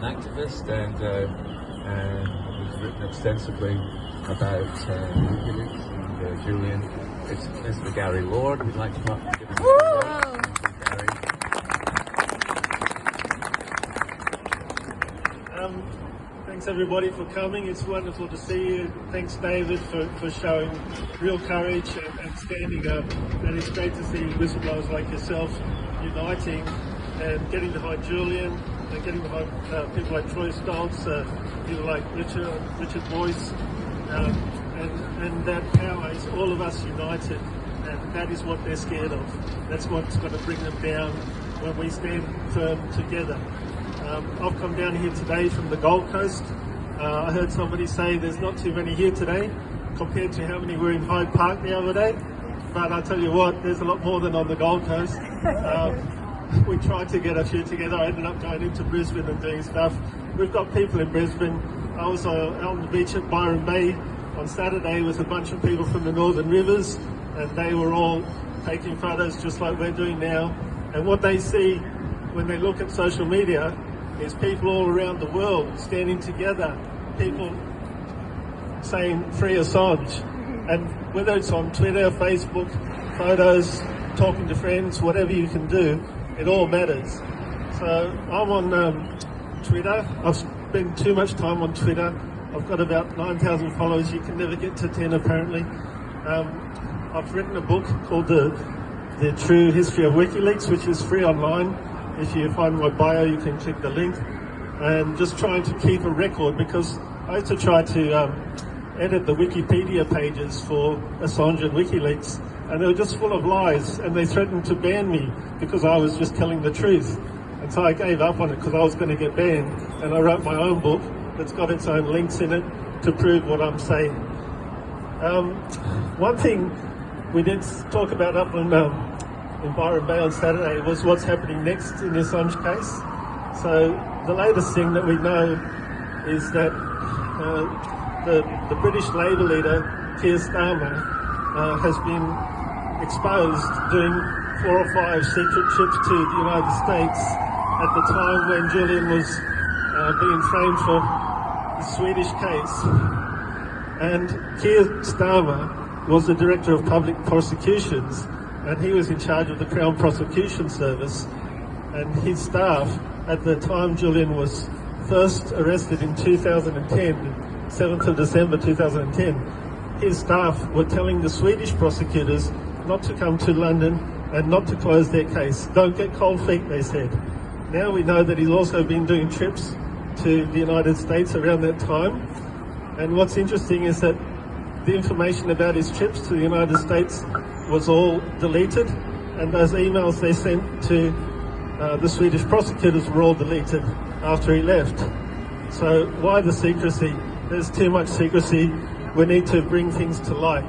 an activist, and he's written extensively about WikiLeaks. And Julian, it's Mr. Gary Lord. We'd like to give him a Gary. Thanks everybody for coming. It's wonderful to see you. Thanks David for showing real courage and standing up. And it's great to see whistleblowers like yourself uniting and getting behind Julian and getting behind people like Troy Stoltz, people like Richard Boyce, and that power is all of us united, and that is what they're scared of. That's what's going to bring them down when we stand firm together. I've come down here today from the Gold Coast. I heard somebody say there's not too many here today compared to how many were in Hyde Park the other day, but I tell you what, there's a lot more than on the Gold Coast. We tried to get a few together. I ended up going into Brisbane and doing stuff. We've got people in Brisbane. I was out on the beach at Byron Bay on Saturday with a bunch of people from the Northern Rivers, and they were all taking photos just like we're doing now. And what they see when they look at social media is people all around the world standing together, people saying free Assange. And whether it's on Twitter, Facebook, photos, talking to friends, whatever you can do, it all matters. So I'm on Twitter. I've spent too much time on Twitter. I've got about 9,000 followers. You can never get to 10 apparently. I've written a book called The True History of WikiLeaks, which is free online. If you find my bio, you can click the link. And just trying to keep a record, because I used to try to edit the Wikipedia pages for Assange and WikiLeaks, and they were just full of lies, and they threatened to ban me because I was just telling the truth. And so I gave up on it because I was going to get banned, and I wrote my own book that's got its own links in it to prove what I'm saying. One thing we did talk about up in Byron Bay on Saturday was what's happening next in the Assange case. So the latest thing that we know is that the British Labour leader, Keir Starmer, has been exposed doing 4 or 5 secret trips to the United States at the time when Julian was being framed for the Swedish case. And Keir Starmer was the Director of Public Prosecutions, and he was in charge of the Crown Prosecution Service, and his staff, at the time Julian was first arrested in 2010, 7th of December 2010, his staff were telling the Swedish prosecutors not to come to London and not to close their case. Don't get cold feet, they said. Now we know that he's also been doing trips to the United States around that time, and what's interesting is that the information about his trips to the United States was all deleted, and those emails they sent to the Swedish prosecutors were all deleted after he left. So why the secrecy? There's too much secrecy. We need to bring things to light.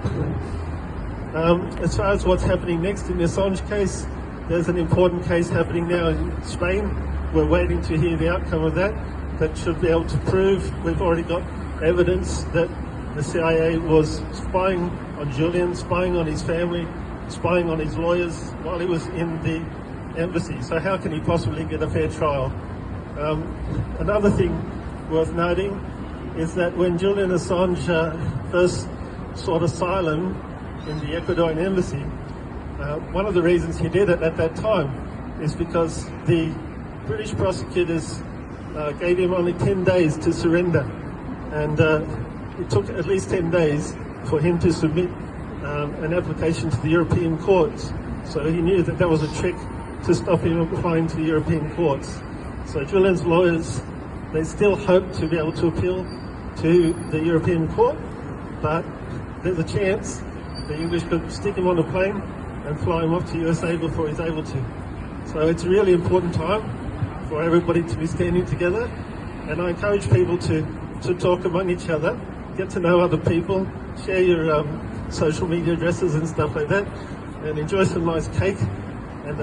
As far as what's happening next in the Assange case, there's an important case happening now in Spain. We're waiting to hear the outcome of that. That should be able to prove, we've already got evidence that the CIA was spying on Julian, spying on his family, spying on his lawyers while he was in the embassy. So how can he possibly get a fair trial? Another thing worth noting is that when Julian Assange first sought asylum in the Ecuadorian embassy, one of the reasons he did it at that time is because the British prosecutors gave him only 10 days to surrender, and it took at least 10 days for him to submit an application to the European courts. So he knew that that was a trick to stop him applying to the European courts. So Julian's lawyers, they still hope to be able to appeal to the European court, but there's a chance the English could stick him on a plane and fly him off to USA before he's able to. So it's a really important time for everybody to be standing together, and I encourage people to talk among each other, get to know other people, share your social media addresses and stuff like that, and enjoy some nice cake. And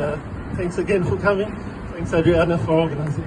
thanks again for coming. Thanks Adriana for organising.